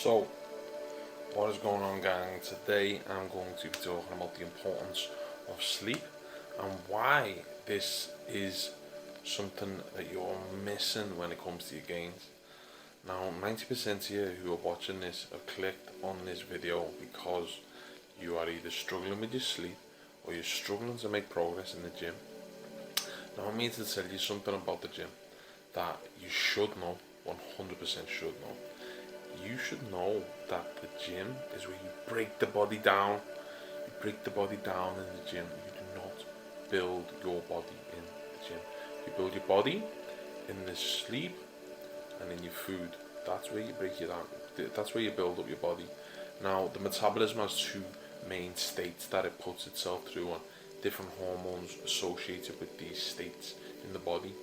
So, what is going on, gang? Today I'm going to be talking about the importance of sleep and why this is something that you're missing when it comes to your gains. Now, 90% of you who are watching this have clicked on this video because you are either struggling with your sleep or you're struggling to make progress in the gym. Now, I'm here to tell you something about the gym that you should know, 100% should know. You should know that the gym is where you break the body down. You break the body down in the gym. You do not build your body in the gym. You build your body in the sleep and in your food. That's where you break it down. That's where you build up your body. Now, the metabolism has two main states that it puts itself through, and different hormones associated with these states in the body.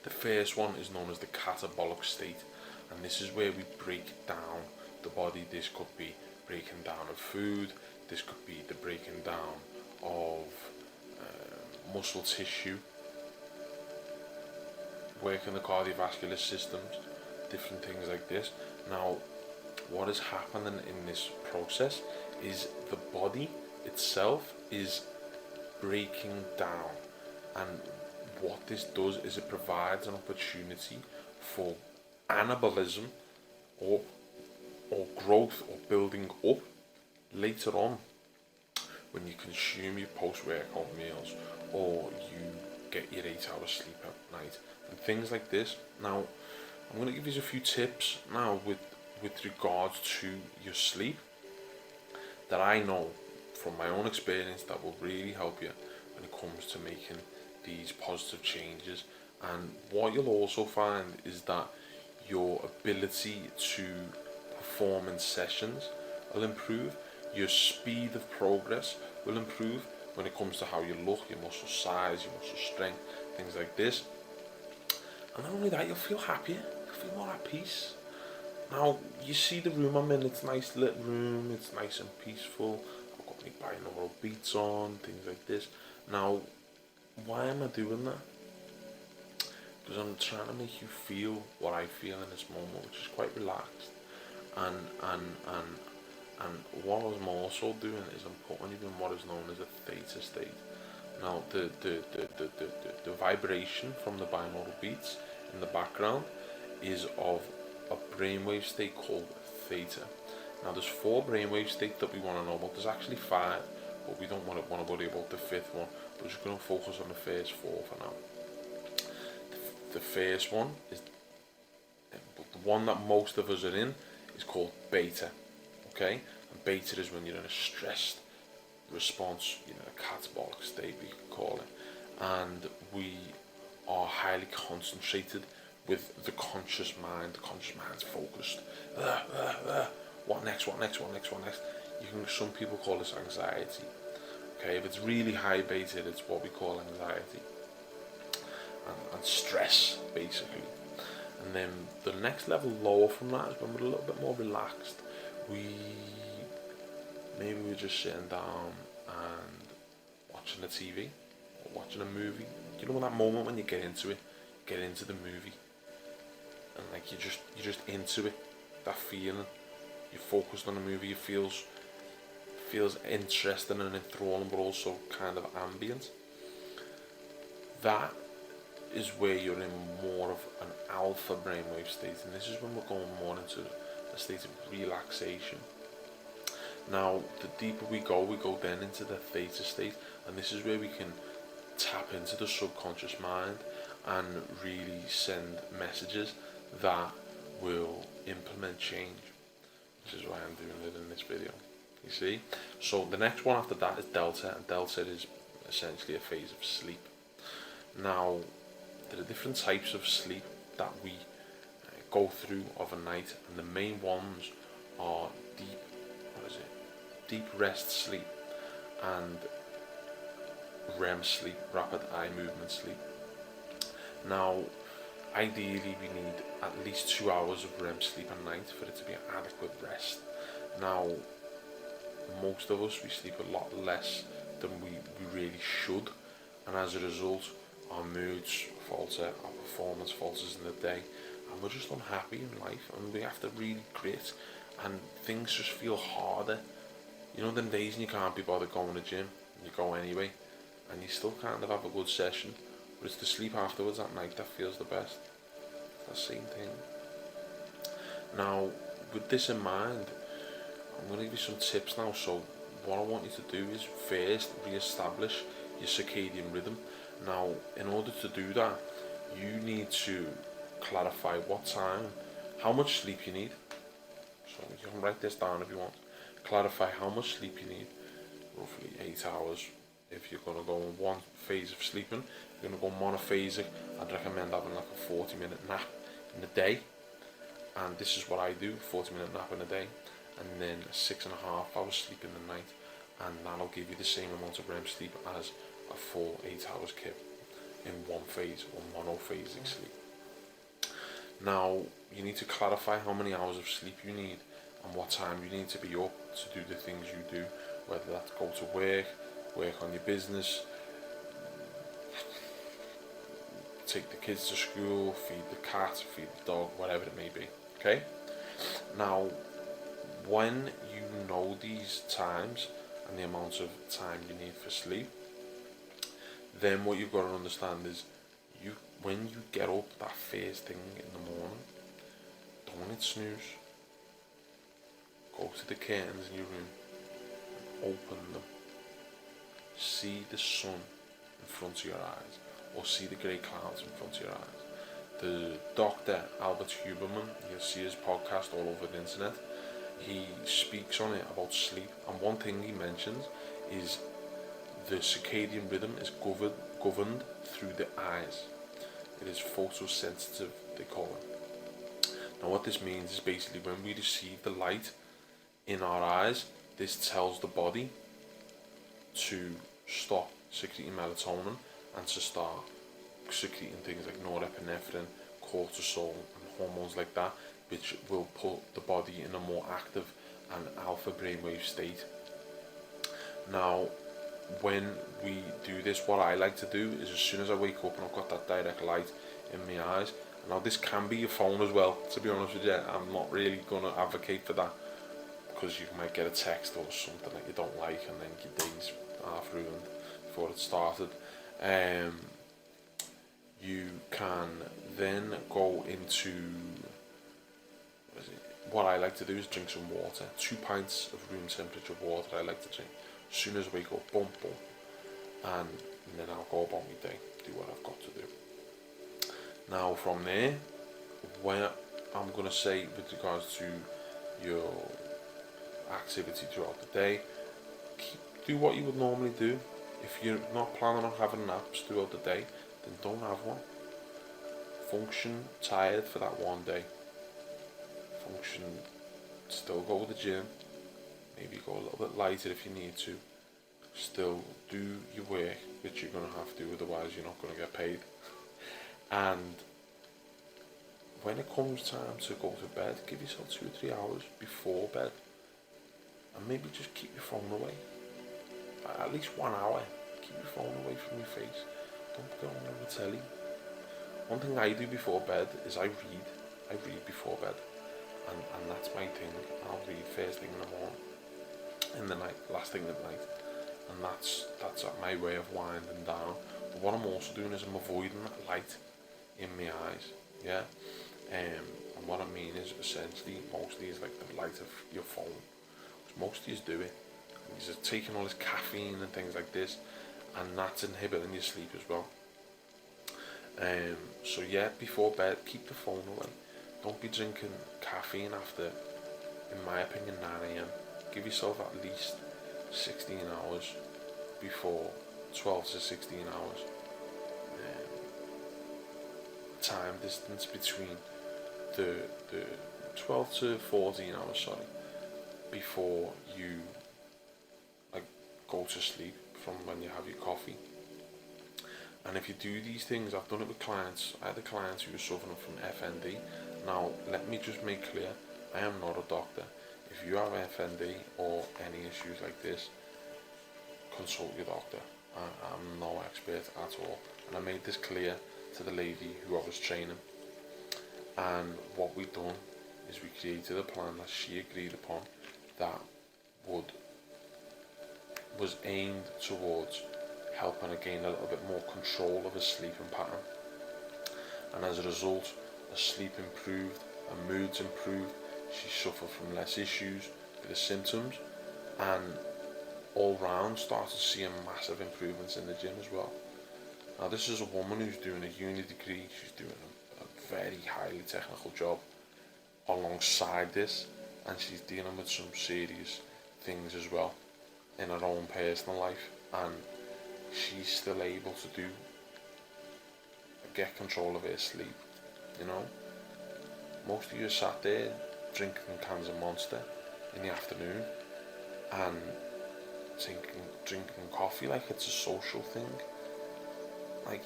The first one is known as the catabolic state, and this is where we break down the body. This could be breaking down of food, this could be the breaking down of muscle tissue, working the cardiovascular systems, different things like this. Now, what is happening in this process is the body itself is breaking down, and what this does is it provides an opportunity for anabolism or growth or building up later on when you consume your post-workout meals or you get your 8 hours sleep at night and things like this. Now, I'm going to give you a few tips now with regards to your sleep that I know from my own experience that will really help you when it comes to making these positive changes. And what you'll also find is that your ability to perform in sessions will improve. Your speed of progress will improve when it comes to how you look, your muscle size, your muscle strength, things like this. And not only that, you'll feel happier, you'll feel more at peace. Now, you see the room I'm in, it's a nice lit room, it's nice and peaceful. I've got my binaural beats on, things like this. Now, why am I doing that? Because I'm trying to make you feel what I feel in this moment, which is quite relaxed. And what I'm also doing is I'm putting you in what is known as a theta state. Now, the vibration from the binaural beats in the background is of a brainwave state called theta. Now, there's 4 brainwave states that we want to know about. There's actually 5, but we don't want to worry about the 5th one. We're just going to focus on the first 4 for now. The first one is the one that most of us are in, is called beta. Okay, and beta is when you're in a stressed response, you know, a catabolic state we could call it, and we are highly concentrated with the conscious mind. The conscious mind's focused. What next? What next? What next? What next? Some people call this anxiety. Okay, if it's really high beta, it's what we call anxiety and stress, basically. And then the next level lower from that is when we're a little bit more relaxed. Maybe we're just sitting down and watching the TV or watching a movie. You know, that moment when you get into the movie, and like you're just into it, that feeling. You're focused on the movie. It feels interesting and enthralling, but also kind of ambient. That is where you're in more of an alpha brainwave state, and this is when we're going more into a state of relaxation. Now, the deeper we go then into the theta state, and this is where we can tap into the subconscious mind and really send messages that will implement change, which is why I'm doing it in this video. You see? So the next one after that is delta, and delta is essentially a phase of sleep. Now, there are different types of sleep that we go through overnight, and the main ones are deep rest sleep and REM sleep, rapid eye movement sleep. Now, ideally we need at least 2 hours of REM sleep a night for it to be an adequate rest. Now, most of us, we sleep a lot less than we really should, and as a result our moods falter, our performance falters in the day, and we're just unhappy in life, and we have to really grit, and things just feel harder. You know, them days when you can't be bothered going to the gym, and you go anyway, and you still kind of have a good session, but it's the sleep afterwards at night that feels the best. It's the same thing. Now, with this in mind, I'm going to give you some tips now. So what I want you to do is first re-establish your circadian rhythm. Now, in order to do that, you need to clarify what time, how much sleep you need. So you can write this down if you want. Clarify how much sleep you need, roughly 8 hours. If you're going to go in one phase of sleeping, you're going to go monophasic, I'd recommend having like a 40-minute nap in the day. And this is what I do, 40-minute nap in a day, and then 6.5 hours sleep in the night, and that'll give you the same amount of REM sleep as a full 8 hours kip in one phase or monophasic sleep. Now, you need to clarify how many hours of sleep you need and what time you need to be up to do the things you do, whether that's go to work on your business, take the kids to school, feed the cat, feed the dog, whatever it may be. Okay? Now, when you know these times and the amount of time you need for sleep, then what you've got to understand is when you get up that first thing in the morning, don't hit snooze. Go to the curtains in your room and open them. See the sun in front of your eyes, or see the grey clouds in front of your eyes. The Dr. Albert Huberman, you'll see his podcast all over the internet, he speaks on it about sleep, and one thing he mentions is the circadian rhythm is governed through the eyes. It is photosensitive, they call it. Now what this means is basically when we receive the light in our eyes, this tells the body to stop secreting melatonin and to start secreting things like norepinephrine, cortisol and hormones like that, which will put the body in a more active and alpha brainwave state. Now, when we do this, what I like to do is as soon as I wake up and I've got that direct light in my eyes, now this can be your phone as well, to be honest with you. I'm not really going to advocate for that, because you might get a text or something that you don't like and then your day's half ruined before it started. You can then go into, what I like to do is drink some water, 2 pints of room temperature water I like to drink. As soon as I wake up, boom, boom, and then I'll go about my day, do what I've got to do. Now from there, when I'm going to say with regards to your activity throughout the day, do what you would normally do. If you're not planning on having naps throughout the day, then don't have one. Function tired for that one day. Function, still go to the gym, maybe go a little bit lighter if you need to. Still do your work, which you're going to have to, otherwise you're not going to get paid. And when it comes time to go to bed, give yourself 2 or 3 hours before bed, and maybe just keep your phone away. At least 1 hour. Keep your phone away from your face. Don't go on the telly. One thing I do before bed is I read. I read before bed, and that's my thing. I'll read first thing in the morning, in the night, last thing at night, and that's my way of winding down. But what I'm also doing is I'm avoiding that light in my eyes. Yeah. And what I mean is essentially mostly is like the light of your phone. Most of you do it. You're just taking all this caffeine and things like this, and that's inhibiting your sleep as well. So yeah, before bed, keep the phone away. Don't be drinking caffeine after, in my opinion, 9 AM. Give yourself at least 16 hours before, 12 to 16 hours. Time distance between the 12 to 14 hours, sorry, before you go to sleep from when you have your coffee. And if you do these things, I've done it with clients. I had a client who was suffering from FND. Now, let me just make clear, I am not a doctor. If you have FND or any issues like this, consult your doctor. I'm no expert at all. And I made this clear to the lady who I was training. And what we done is we created a plan that she agreed upon that would was aimed towards helping her gain a little bit more control of her sleeping pattern. And as a result, her sleep improved, her moods improved, she suffered from less issues with the symptoms, and all round started seeing massive improvements in the gym as well. Now this is a woman who's doing a uni degree, she's doing a very highly technical job alongside this, and she's dealing with some serious things as well in her own personal life, and she's still able to get control of her sleep. You know, most of you are sat there drinking cans of Monster in the afternoon and drinking coffee like it's a social thing. Like,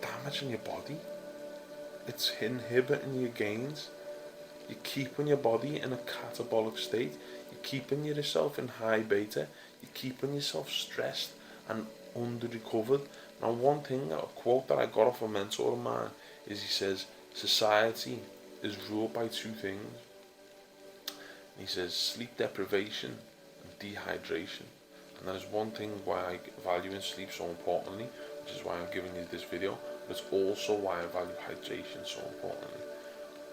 damaging your body. It's inhibiting your gains. You're keeping your body in a catabolic state. You're keeping yourself in high beta. You're keeping yourself stressed and under-recovered. Now, one thing, a quote that I got off a mentor of mine, is he says, society is ruled by two things. He says, sleep deprivation and dehydration. And that is one thing why I value sleep so importantly, which is why I'm giving you this video, but it's also why I value hydration so importantly.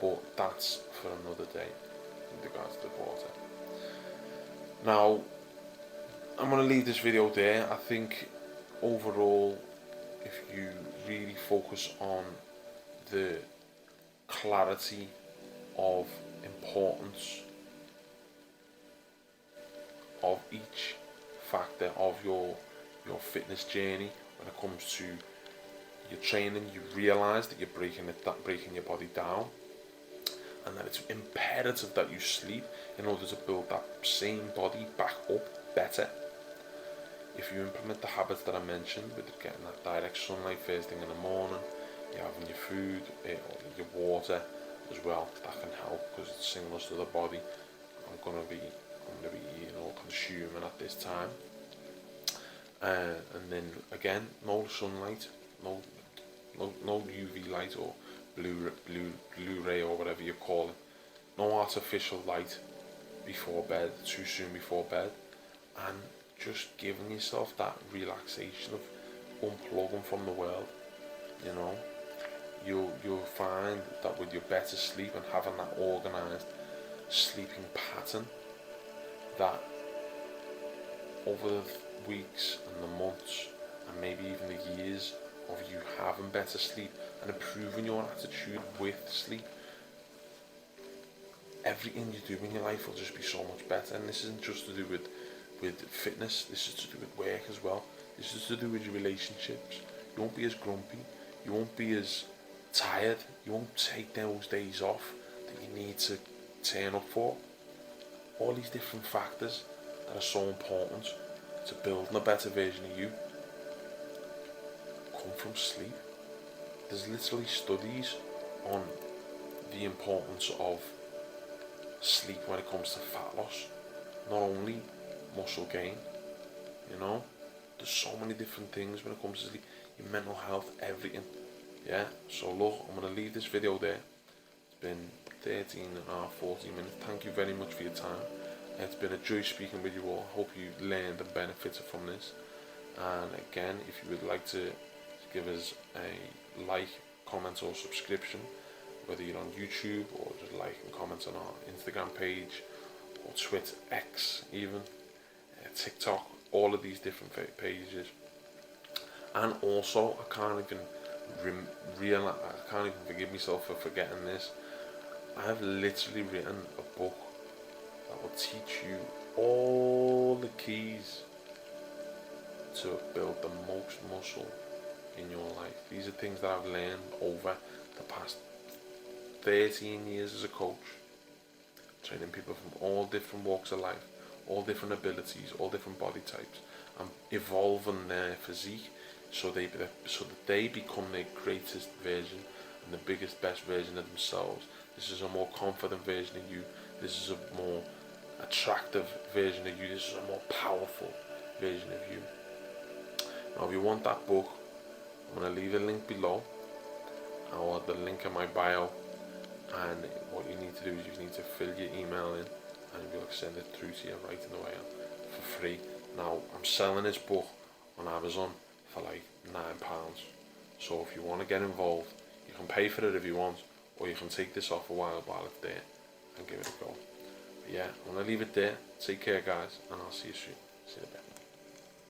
But that's for another day in regards to the water. Now, I'm going to leave this video there. I think overall, if you really focus on the clarity of importance of each factor of your fitness journey when it comes to your training, you realise that you're breaking your body down, and that it's imperative that you sleep in order to build that same body back up better. If you implement the habits that I mentioned, with getting that direct sunlight first thing in the morning, you're having your food, your water as well, that can help, because it signals to the body, I'm going to be eating or consuming at this time. And then again, no sunlight, no UV light or blue ray or whatever you call it, no artificial light before bed, too soon before bed, and just giving yourself that relaxation of unplugging from the world. You know, you'll find that with your better sleep and having that organised sleeping pattern, that over the weeks and the months and maybe even the years of you having better sleep and improving your attitude with sleep, everything you do in your life will just be so much better. And this isn't just to do with fitness, this is to do with work as well. This is to do with your relationships. You won't be as grumpy, you won't be as tired, you won't take those days off that you need to turn up for. All these different factors that are so important to building a better version of you come from sleep. There's literally studies on the importance of sleep when it comes to fat loss, not only muscle gain. You know, there's so many different things when it comes to sleep, your mental health, everything. Yeah, so look, I'm going to leave this video there. It's been 14 minutes. Thank you very much for your time. It's been a joy speaking with you all. Hope you learned and benefited from this. And again, if you would like to give us a like, comment or subscription, whether you're on YouTube or just like and comment on our Instagram page or Twitter, X even, TikTok, all of these different pages. And also, I can't even forgive myself for forgetting this. I have literally written a book that will teach you all the keys to build the most muscle in your life. These are things that I've learned over the past 13 years as a coach, training people from all different walks of life, all different abilities, all different body types, and evolving their physique so that they become their greatest version and the biggest, best version of themselves. This is a more confident version of you. This is a more attractive version of you. This is a more powerful version of you. Now, if you want that book, I'm going to leave a link below, or the link in my bio, and what you need to do is you need to fill your email in, and we'll send it through to you right in the way for free. Now I'm selling this book on Amazon for like £9, so if you want to get involved, you can pay for it if you want, or you can take this off a while it's there and give it a go. But yeah, I'm going to leave it there. Take care guys, and I'll see you soon. See you in a bit.